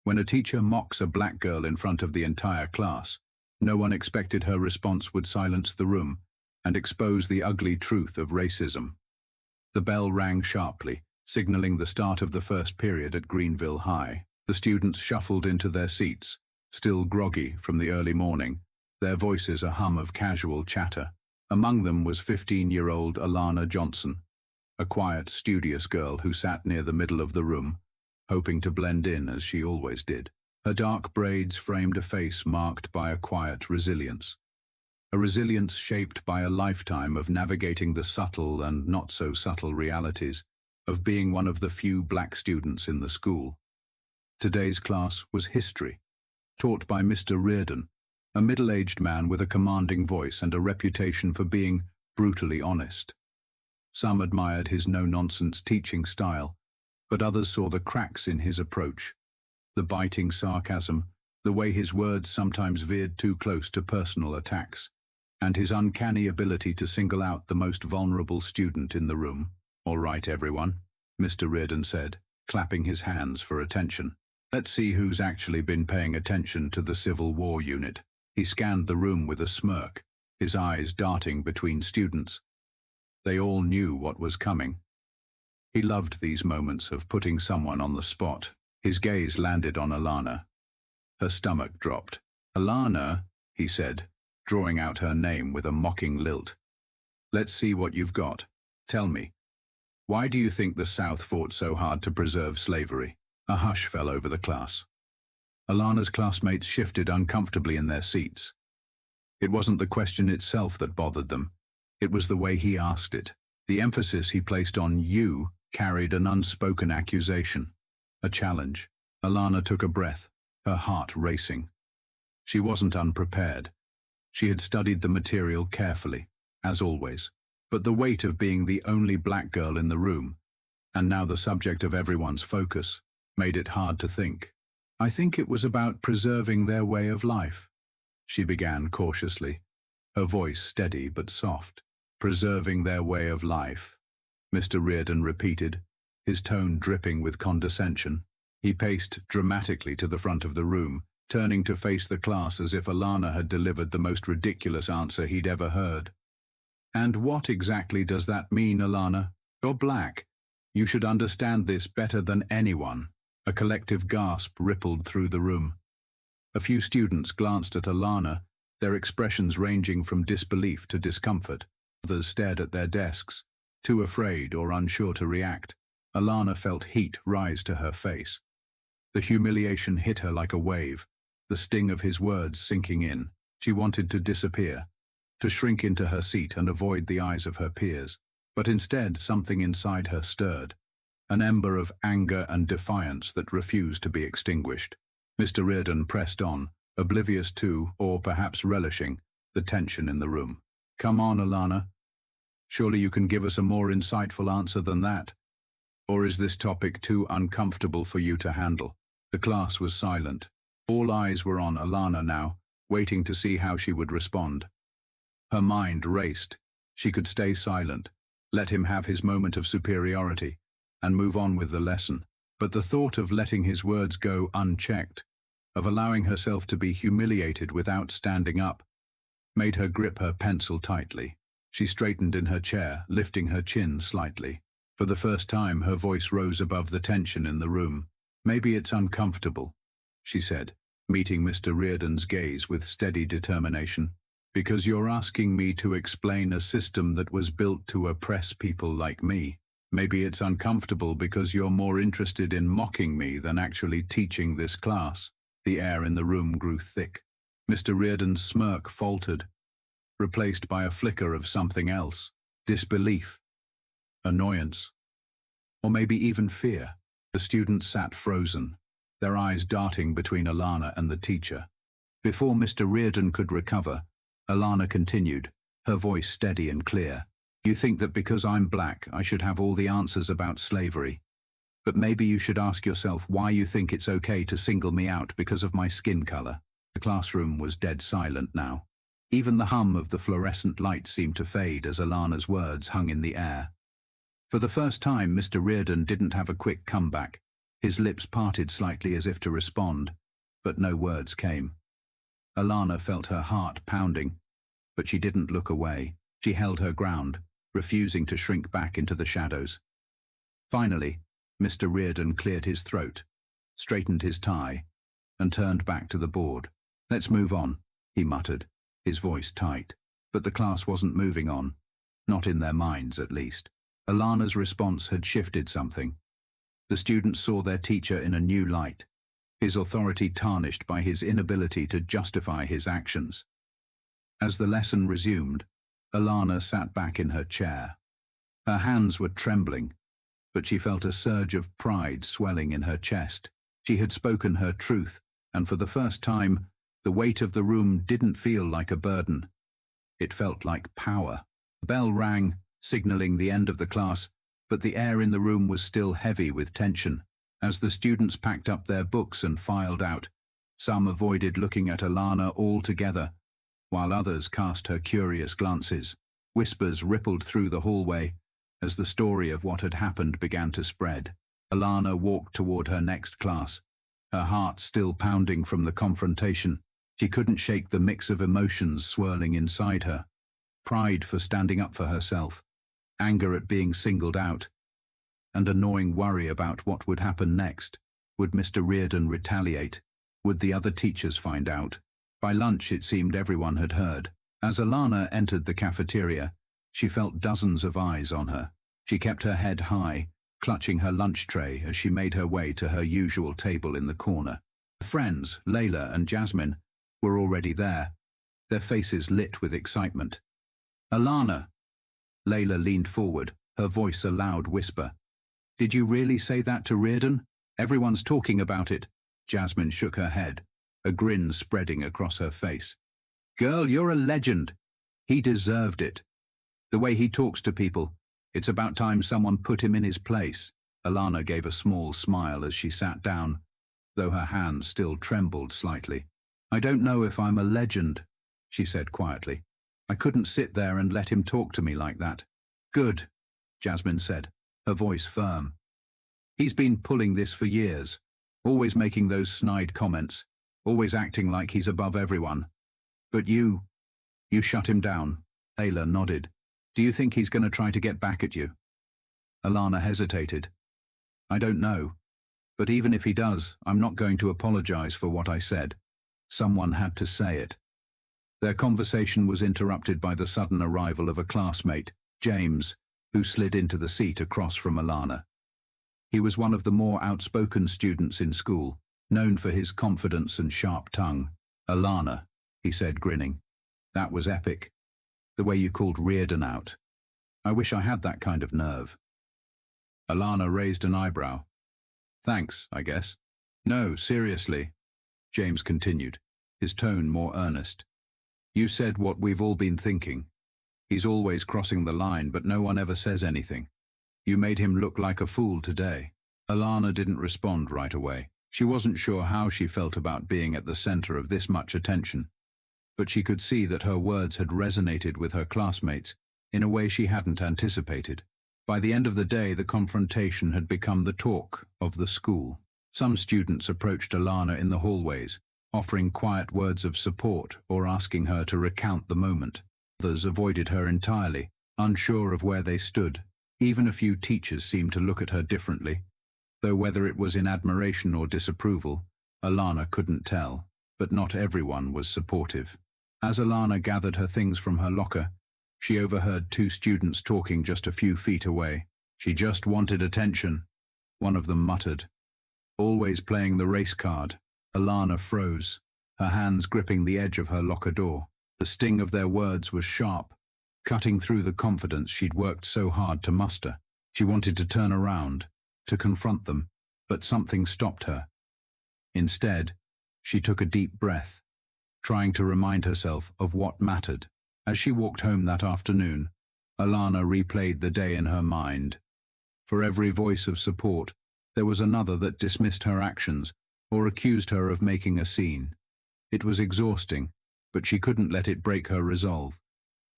When a teacher mocks a black girl in front of the entire class, no one expected her response would silence the room and expose the ugly truth of racism. The bell rang sharply, signaling the start of the first period at Greenville High. The students shuffled into their seats, still groggy from the early morning, their voices a hum of casual chatter. Among them was 15-year-old Alana Johnson, a quiet, studious girl who sat near the middle of the room, hoping to blend in as she always did. Her dark braids framed a face marked by a quiet resilience. A resilience shaped by a lifetime of navigating the subtle and not-so-subtle realities of being one of the few black students in the school. Today's class was history, taught by Mr. Reardon, a middle-aged man with a commanding voice and a reputation for being brutally honest. Some admired his no-nonsense teaching style, but others saw the cracks in his approach. The biting sarcasm, the way his words sometimes veered too close to personal attacks, and his uncanny ability to single out the most vulnerable student in the room. "All right, everyone," Mr. Reardon said, clapping his hands for attention. "Let's see who's actually been paying attention to the Civil War unit." He scanned the room with a smirk, his eyes darting between students. They all knew what was coming. He loved these moments of putting someone on the spot. His gaze landed on Alana. Her stomach dropped. "Alana," he said, drawing out her name with a mocking lilt. "Let's see what you've got. Tell me, why do you think the South fought so hard to preserve slavery?" A hush fell over the class. Alana's classmates shifted uncomfortably in their seats. It wasn't the question itself that bothered them. It was the way he asked it. The emphasis he placed on "you" carried an unspoken accusation, a challenge. Alana took a breath, her heart racing. She wasn't unprepared. She had studied the material carefully, as always, but the weight of being the only black girl in the room, and now the subject of everyone's focus, made it hard to think. "I think it was about preserving their way of life," she began cautiously, her voice steady but soft. "Preserving their way of life," Mr. Reardon repeated, his tone dripping with condescension. He paced dramatically to the front of the room, turning to face the class as if Alana had delivered the most ridiculous answer he'd ever heard. "And what exactly does that mean, Alana? You're black. You should understand this better than anyone." A collective gasp rippled through the room. A few students glanced at Alana, their expressions ranging from disbelief to discomfort. Others stared at their desks, too afraid or unsure to react. Alana felt heat rise to her face. The humiliation hit her like a wave, the sting of his words sinking in. She wanted to disappear, to shrink into her seat and avoid the eyes of her peers. But instead, something inside her stirred, an ember of anger and defiance that refused to be extinguished. Mr. Reardon pressed on, oblivious to, or perhaps relishing, the tension in the room. "Come on, Alana. Surely you can give us a more insightful answer than that. Or is this topic too uncomfortable for you to handle?" The class was silent. All eyes were on Alana now, waiting to see how she would respond. Her mind raced. She could stay silent, let him have his moment of superiority, and move on with the lesson. But the thought of letting his words go unchecked, of allowing herself to be humiliated without standing up, made her grip her pencil tightly. She straightened in her chair, lifting her chin slightly. For the first time, her voice rose above the tension in the room. "Maybe it's uncomfortable," she said, meeting Mr. Reardon's gaze with steady determination, "because you're asking me to explain a system that was built to oppress people like me. Maybe it's uncomfortable because you're more interested in mocking me than actually teaching this class." The air in the room grew thick. Mr. Reardon's smirk faltered, replaced by a flicker of something else. Disbelief. Annoyance. Or maybe even fear. The students sat frozen, their eyes darting between Alana and the teacher. Before Mr. Reardon could recover, Alana continued, her voice steady and clear. "You think that because I'm black, I should have all the answers about slavery. But maybe you should ask yourself why you think it's okay to single me out because of my skin color." The classroom was dead silent now. Even the hum of the fluorescent light seemed to fade as Alana's words hung in the air. For the first time, Mr. Reardon didn't have a quick comeback. His lips parted slightly as if to respond, but no words came. Alana felt her heart pounding, but she didn't look away. She held her ground, refusing to shrink back into the shadows. Finally, Mr. Reardon cleared his throat, straightened his tie, and turned back to the board. "Let's move on," he muttered, his voice tight. But the class wasn't moving on, not in their minds at least. Alana's response had shifted something. The students saw their teacher in a new light, his authority tarnished by his inability to justify his actions. As the lesson resumed, Alana sat back in her chair. Her hands were trembling, but she felt a surge of pride swelling in her chest. She had spoken her truth, and for the first time, the weight of the room didn't feel like a burden. It felt like power. The bell rang, signaling the end of the class, but the air in the room was still heavy with tension. As the students packed up their books and filed out, some avoided looking at Alana altogether, while others cast her curious glances. Whispers rippled through the hallway as the story of what had happened began to spread. Alana walked toward her next class, her heart still pounding from the confrontation. She couldn't shake the mix of emotions swirling inside her. Pride for standing up for herself, anger at being singled out, and a gnawing worry about what would happen next. Would Mr. Reardon retaliate? Would the other teachers find out? By lunch it seemed everyone had heard. As Alana entered the cafeteria, she felt dozens of eyes on her. She kept her head high, clutching her lunch tray as she made her way to her usual table in the corner. Her friends, Layla and Jasmine, were already there, their faces lit with excitement. "Alana!" Layla leaned forward, her voice a loud whisper. "Did you really say that to Reardon? Everyone's talking about it." Jasmine shook her head, a grin spreading across her face. "Girl, you're a legend. He deserved it. The way he talks to people, it's about time someone put him in his place." Alana gave a small smile as she sat down, though her hands still trembled slightly. "I don't know if I'm a legend," she said quietly. "I couldn't sit there and let him talk to me like that." "Good," Jasmine said, her voice firm. "He's been pulling this for years, always making those snide comments, always acting like he's above everyone. But you shut him down." Layla nodded. "Do you think he's going to try to get back at you?" Alana hesitated. "I don't know. But even if he does, I'm not going to apologize for what I said. Someone had to say it." Their conversation was interrupted by the sudden arrival of a classmate, James, who slid into the seat across from Alana. He was one of the more outspoken students in school, known for his confidence and sharp tongue. "Alana," he said, grinning. "That was epic. The way you called Reardon out. I wish I had that kind of nerve." Alana raised an eyebrow. "Thanks, I guess." "No, seriously," James continued, his tone more earnest. "You said what we've all been thinking. He's always crossing the line, but no one ever says anything. You made him look like a fool today." Alana didn't respond right away. She wasn't sure how she felt about being at the center of this much attention, but she could see that her words had resonated with her classmates in a way she hadn't anticipated. By the end of the day, the confrontation had become the talk of the school. Some students approached Alana in the hallways, offering quiet words of support or asking her to recount the moment. Others avoided her entirely, unsure of where they stood. Even a few teachers seemed to look at her differently, though whether it was in admiration or disapproval, Alana couldn't tell. But not everyone was supportive. As Alana gathered her things from her locker, she overheard two students talking just a few feet away. "She just wanted attention," one of them muttered. "Always playing the race card." Alana froze, her hands gripping the edge of her locker door. The sting of their words was sharp, cutting through the confidence she'd worked so hard to muster. She wanted to turn around, to confront them, but something stopped her. Instead, she took a deep breath, trying to remind herself of what mattered. As she walked home that afternoon, Alana replayed the day in her mind. For every voice of support, there was another that dismissed her actions or accused her of making a scene. It was exhausting, but she couldn't let it break her resolve.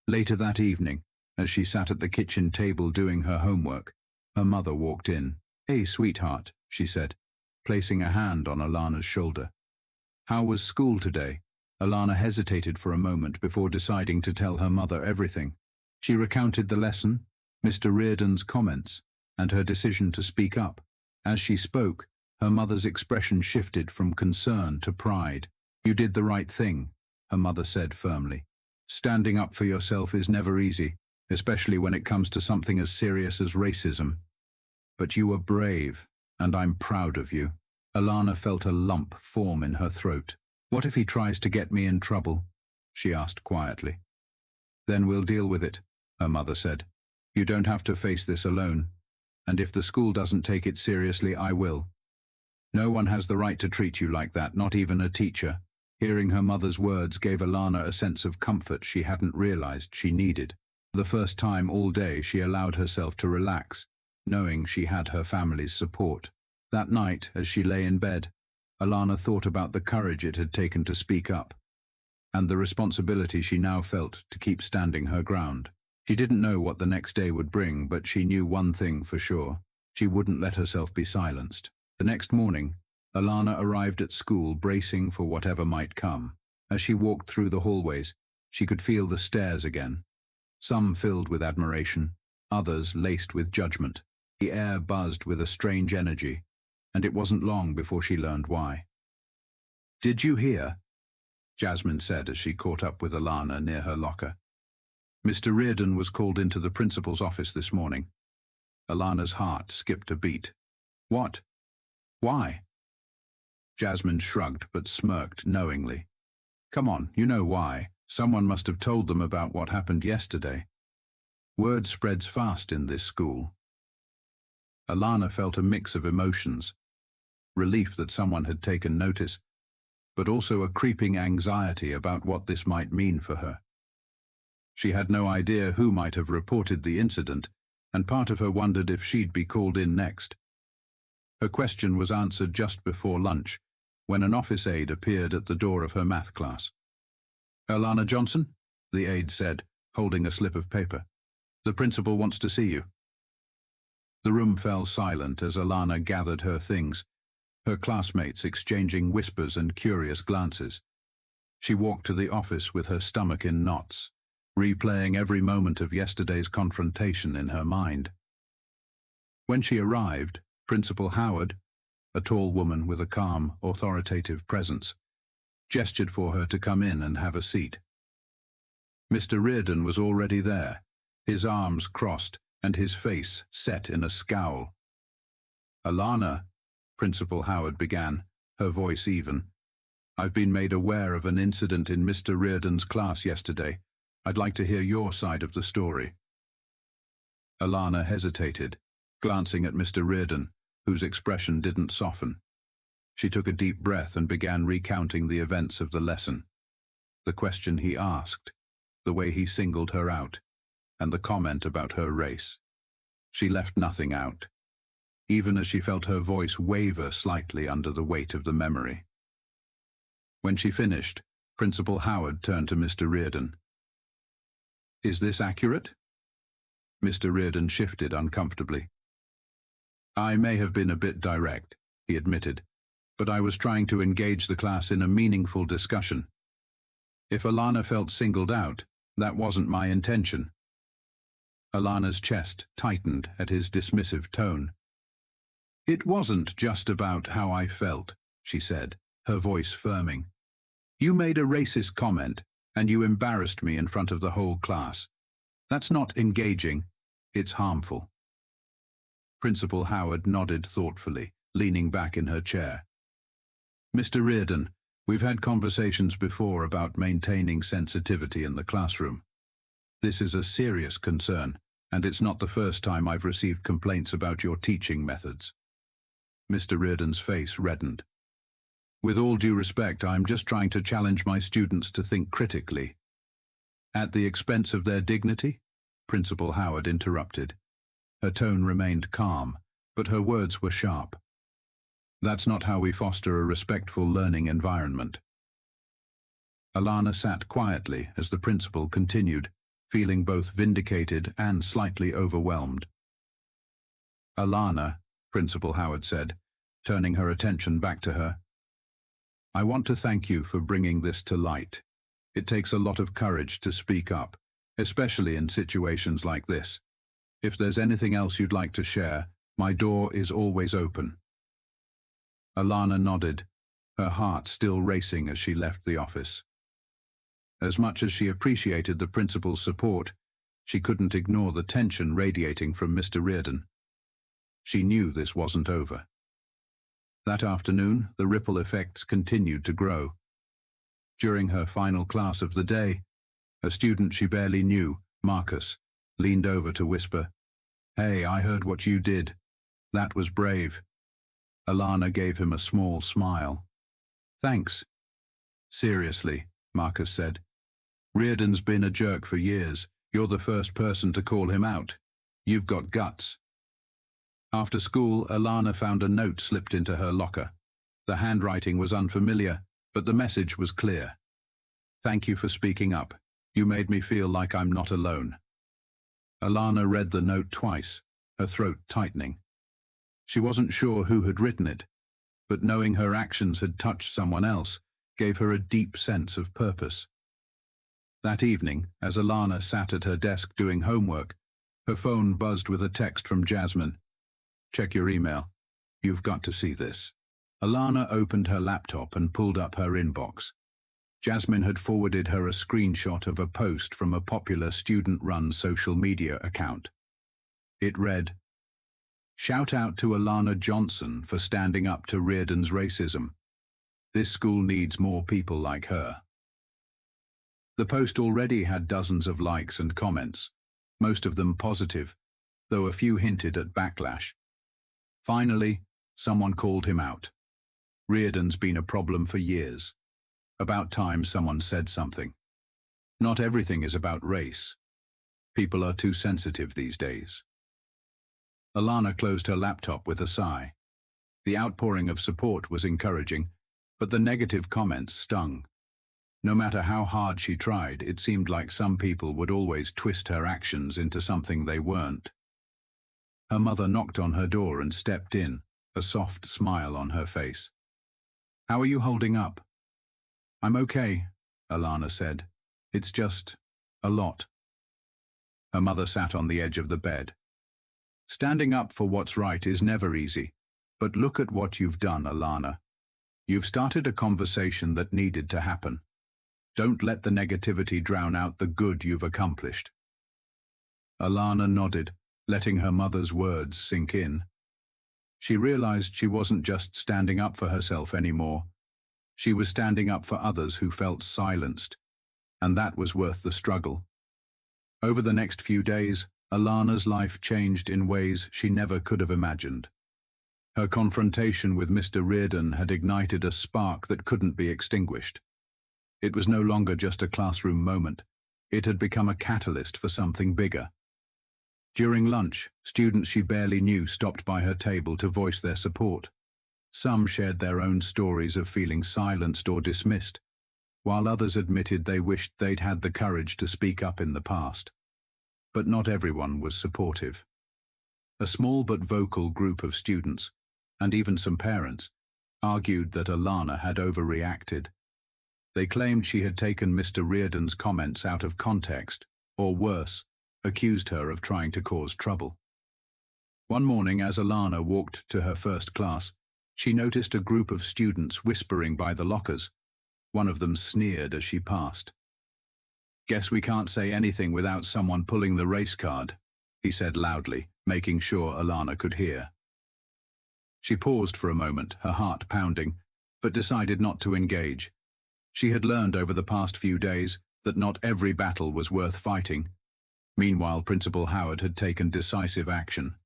Later that evening, as she sat at the kitchen table doing her homework, her mother walked in. "Hey, sweetheart," she said. placing a hand on Alana's shoulder. "How was school today?" Alana hesitated for a moment before deciding to tell her mother everything. She recounted the lesson, Mr. Reardon's comments, and her decision to speak up. As she spoke, her mother's expression shifted from concern to pride. "You did the right thing," her mother said firmly. "Standing up for yourself is never easy, especially when it comes to something as serious as racism. But you were brave, and I'm proud of you." Alana felt a lump form in her throat. "What if he tries to get me in trouble?" she asked quietly. "Then we'll deal with it," her mother said. "You don't have to face this alone, and if the school doesn't take it seriously, I will. No one has the right to treat you like that, not even a teacher." Hearing her mother's words gave Alana a sense of comfort she hadn't realized she needed. For the first time all day, she allowed herself to relax, knowing she had her family's support. That night, as she lay in bed, Alana thought about the courage it had taken to speak up, and the responsibility she now felt to keep standing her ground. She didn't know what the next day would bring, but she knew one thing for sure: she wouldn't let herself be silenced. The next morning, Alana arrived at school bracing for whatever might come. As she walked through the hallways, she could feel the stares again, some filled with admiration, others laced with judgment. The air buzzed with a strange energy, and it wasn't long before she learned why. "Did you hear?" Jasmine said as she caught up with Alana near her locker. "Mr. Reardon was called into the principal's office this morning." Alana's heart skipped a beat. "What? Why?" Jasmine shrugged but smirked knowingly. "Come on, you know why. Someone must have told them about what happened yesterday. Word spreads fast in this school." Alana felt a mix of emotions: relief that someone had taken notice, but also a creeping anxiety about what this might mean for her. She had no idea who might have reported the incident, and part of her wondered if she'd be called in next. Her question was answered just before lunch, when an office aide appeared at the door of her math class. "Alana Johnson," the aide said, holding a slip of paper. "The principal wants to see you." The room fell silent as Alana gathered her things, her classmates exchanging whispers and curious glances. She walked to the office with her stomach in knots, replaying every moment of yesterday's confrontation in her mind. When she arrived, Principal Howard, a tall woman with a calm, authoritative presence, gestured for her to come in and have a seat. Mr. Reardon was already there, his arms crossed and his face set in a scowl. "Alana," Principal Howard began, her voice even, "I've been made aware of an incident in Mr. Reardon's class yesterday. I'd like to hear your side of the story." Alana hesitated, glancing at Mr. Reardon, whose expression didn't soften. She took a deep breath and began recounting the events of the lesson. The question he asked, the way he singled her out, and the comment about her race. She left nothing out, even as she felt her voice waver slightly under the weight of the memory. When she finished, Principal Howard turned to Mr. Reardon. "Is this accurate?" Mr. Reardon shifted uncomfortably. "I may have been a bit direct," he admitted, "but I was trying to engage the class in a meaningful discussion. If Alana felt singled out, that wasn't my intention." Alana's chest tightened at his dismissive tone. "It wasn't just about how I felt," she said, her voice firming. "You made a racist comment, and you embarrassed me in front of the whole class. That's not engaging, it's harmful." Principal Howard nodded thoughtfully, leaning back in her chair. "Mr. Reardon, we've had conversations before about maintaining sensitivity in the classroom. This is a serious concern, and it's not the first time I've received complaints about your teaching methods." Mr. Reardon's face reddened. "With all due respect, I'm just trying to challenge my students to think critically." "At the expense of their dignity?" Principal Howard interrupted. Her tone remained calm, but her words were sharp. "That's not how we foster a respectful learning environment." Alana sat quietly as the principal continued, feeling both vindicated and slightly overwhelmed. "Alana," Principal Howard said, turning her attention back to her. "I want to thank you for bringing this to light. It takes a lot of courage to speak up, especially in situations like this. If there's anything else you'd like to share, my door is always open." Alana nodded, her heart still racing as she left the office. As much as she appreciated the principal's support, she couldn't ignore the tension radiating from Mr. Reardon. She knew this wasn't over. That afternoon, the ripple effects continued to grow. During her final class of the day, a student she barely knew, Marcus, leaned over to whisper, "Hey, I heard what you did. That was brave." Alana gave him a small smile. "Thanks." "Seriously," Marcus said. "Reardon's been a jerk for years. You're the first person to call him out. You've got guts." After school, Alana found a note slipped into her locker. The handwriting was unfamiliar, but the message was clear. "Thank you for speaking up. You made me feel like I'm not alone." Alana read the note twice, her throat tightening. She wasn't sure who had written it, but knowing her actions had touched someone else gave her a deep sense of purpose. That evening, as Alana sat at her desk doing homework, her phone buzzed with a text from Jasmine. "Check your email. You've got to see this." Alana opened her laptop and pulled up her inbox. Jasmine had forwarded her a screenshot of a post from a popular student-run social media account. It read, "Shout out to Alana Johnson for standing up to Reardon's racism. This school needs more people like her." The post already had dozens of likes and comments, most of them positive, though a few hinted at backlash. Finally, someone called him out. Reardon's been a problem for years. About time someone said something. Not everything is about race. People are too sensitive these days. Alana closed her laptop with a sigh. The outpouring of support was encouraging, but the negative comments stung. No matter how hard she tried, it seemed like some people would always twist her actions into something they weren't. Her mother knocked on her door and stepped in, a soft smile on her face. "How are you holding up?" "I'm okay," Alana said. "It's just a lot." Her mother sat on the edge of the bed. "Standing up for what's right is never easy, but look at what you've done, Alana. You've started a conversation that needed to happen. Don't let the negativity drown out the good you've accomplished." Alana nodded, letting her mother's words sink in. She realized she wasn't just standing up for herself anymore. She was standing up for others who felt silenced, and that was worth the struggle. Over the next few days, Alana's life changed in ways she never could have imagined. Her confrontation with Mr. Reardon had ignited a spark that couldn't be extinguished. It was no longer just a classroom moment. It had become a catalyst for something bigger. During lunch, students she barely knew stopped by her table to voice their support. Some shared their own stories of feeling silenced or dismissed, while others admitted they wished they'd had the courage to speak up in the past. But not everyone was supportive. A small but vocal group of students, and even some parents, argued that Alana had overreacted. They claimed she had taken Mr. Reardon's comments out of context, or worse, accused her of trying to cause trouble. One morning, as Alana walked to her first class, she noticed a group of students whispering by the lockers. One of them sneered as she passed. "Guess we can't say anything without someone pulling the race card," he said loudly, making sure Alana could hear. She paused for a moment, her heart pounding, but decided not to engage. She had learned over the past few days that not every battle was worth fighting. Meanwhile, Principal Howard had taken decisive action.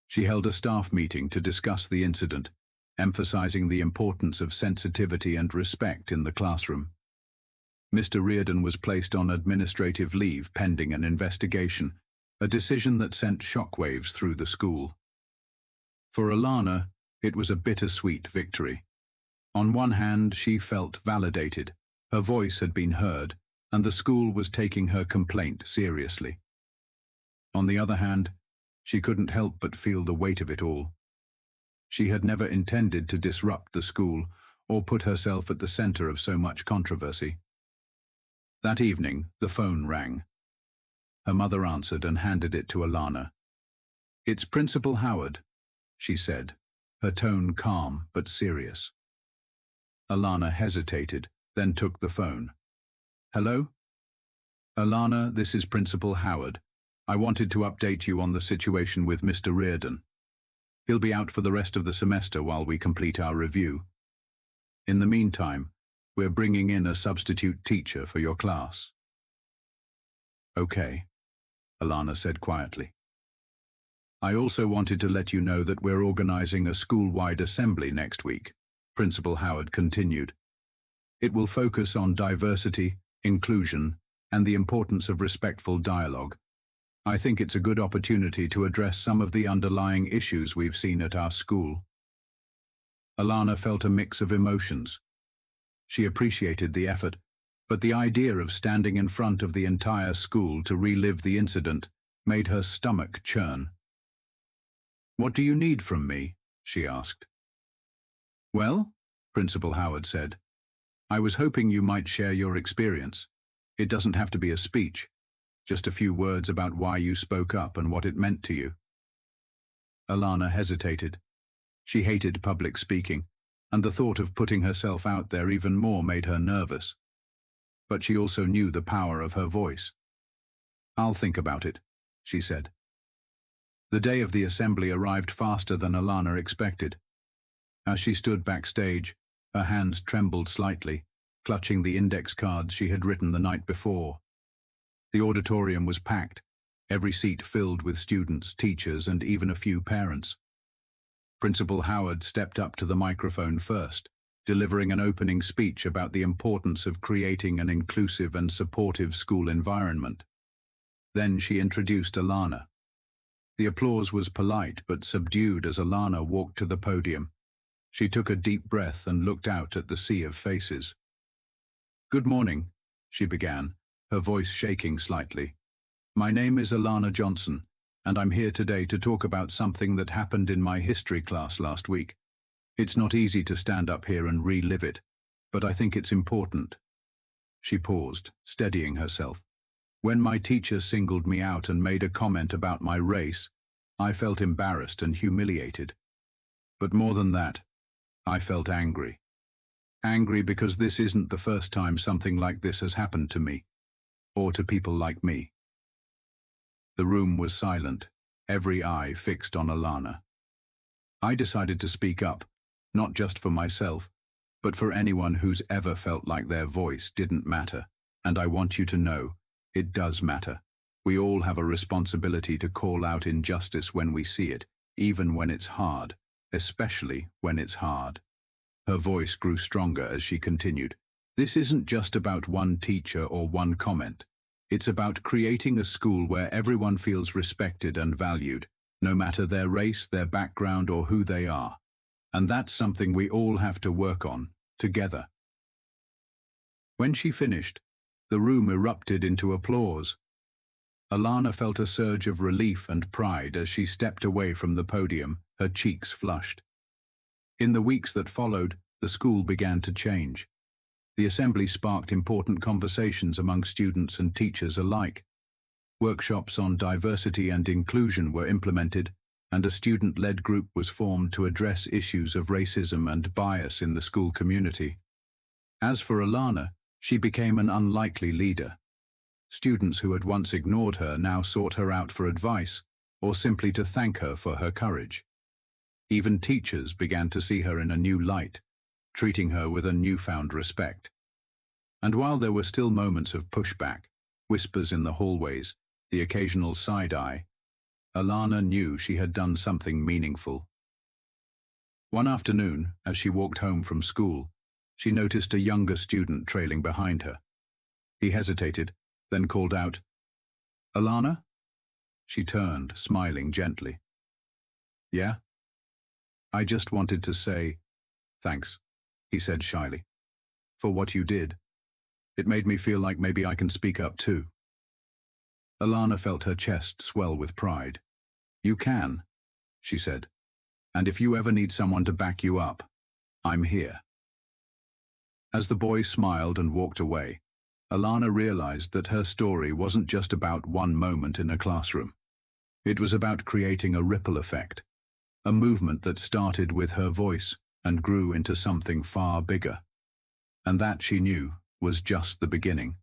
She held a staff meeting to discuss the incident, emphasizing the importance of sensitivity and respect in the classroom. Mr. Reardon was placed on administrative leave pending an investigation, a decision that sent shockwaves through the school. For Alana, it was a bittersweet victory. On one hand, she felt validated. Her voice had been heard, and the school was taking her complaint seriously. On the other hand, she couldn't help but feel the weight of it all. She had never intended to disrupt the school or put herself at the center of so much controversy. That evening, the phone rang. Her mother answered and handed it to Alana. "It's Principal Howard," she said, her tone calm but serious. Alana hesitated, then took the phone. "Hello? Alana, this is Principal Howard. I wanted to update you on the situation with Mr. Reardon. He'll be out for the rest of the semester while we complete our review. In the meantime, we're bringing in a substitute teacher for your class." "Okay," Alana said quietly. "I also wanted to let you know that we're organizing a school-wide assembly next week," Principal Howard continued. "It will focus on diversity, inclusion, and the importance of respectful dialogue. I think it's a good opportunity to address some of the underlying issues we've seen at our school." Alana felt a mix of emotions. She appreciated the effort, but the idea of standing in front of the entire school to relive the incident made her stomach churn. "What do you need from me?" she asked. "Well," Principal Howard said, "I was hoping you might share your experience. It doesn't have to be a speech, just a few words about why you spoke up and what it meant to you." Alana hesitated. She hated public speaking, and the thought of putting herself out there even more made her nervous. But she also knew the power of her voice. "I'll think about it," she said. The day of the assembly arrived faster than Alana expected. As she stood backstage, her hands trembled slightly, clutching the index cards she had written the night before. The auditorium was packed, every seat filled with students, teachers, and even a few parents. Principal Howard stepped up to the microphone first, delivering an opening speech about the importance of creating an inclusive and supportive school environment. Then she introduced Alana. The applause was polite but subdued as Alana walked to the podium. She took a deep breath and looked out at the sea of faces. "Good morning," she began, her voice shaking slightly. "My name is Alana Johnson, and I'm here today to talk about something that happened in my history class last week. It's not easy to stand up here and relive it, but I think it's important." She paused, steadying herself. "When my teacher singled me out and made a comment about my race, I felt embarrassed and humiliated. But more than that, I felt angry. Angry because this isn't the first time something like this has happened to me, or to people like me." The room was silent, every eye fixed on Alana. "I decided to speak up, not just for myself, but for anyone who's ever felt like their voice didn't matter, and I want you to know, it does matter. We all have a responsibility to call out injustice when we see it, even when it's hard, especially when it's hard." Her voice grew stronger as she continued. "This isn't just about one teacher or one comment. It's about creating a school where everyone feels respected and valued, no matter their race, their background, or who they are. And that's something we all have to work on, together." When she finished, the room erupted into applause. Alana felt a surge of relief and pride as she stepped away from the podium, her cheeks flushed. In the weeks that followed, the school began to change. The assembly sparked important conversations among students and teachers alike. Workshops on diversity and inclusion were implemented, and a student-led group was formed to address issues of racism and bias in the school community. As for Alana, she became an unlikely leader. Students who had once ignored her now sought her out for advice, or simply to thank her for her courage. Even teachers began to see her in a new light, treating her with a newfound respect. And while there were still moments of pushback, whispers in the hallways, the occasional side-eye, Alana knew she had done something meaningful. One afternoon, as she walked home from school, she noticed a younger student trailing behind her. He hesitated, then called out, "Alana?" She turned, smiling gently. "Yeah?" "I just wanted to say, thanks," he said shyly, "for what you did. It made me feel like maybe I can speak up too." Alana felt her chest swell with pride. "You can," she said. And if you ever need someone to back you up, I'm here." As the boy smiled and walked away, Alana realized that her story wasn't just about one moment in a classroom. It was about creating a ripple effect, a movement that started with her voice and grew into something far bigger. And that, she knew, was just the beginning.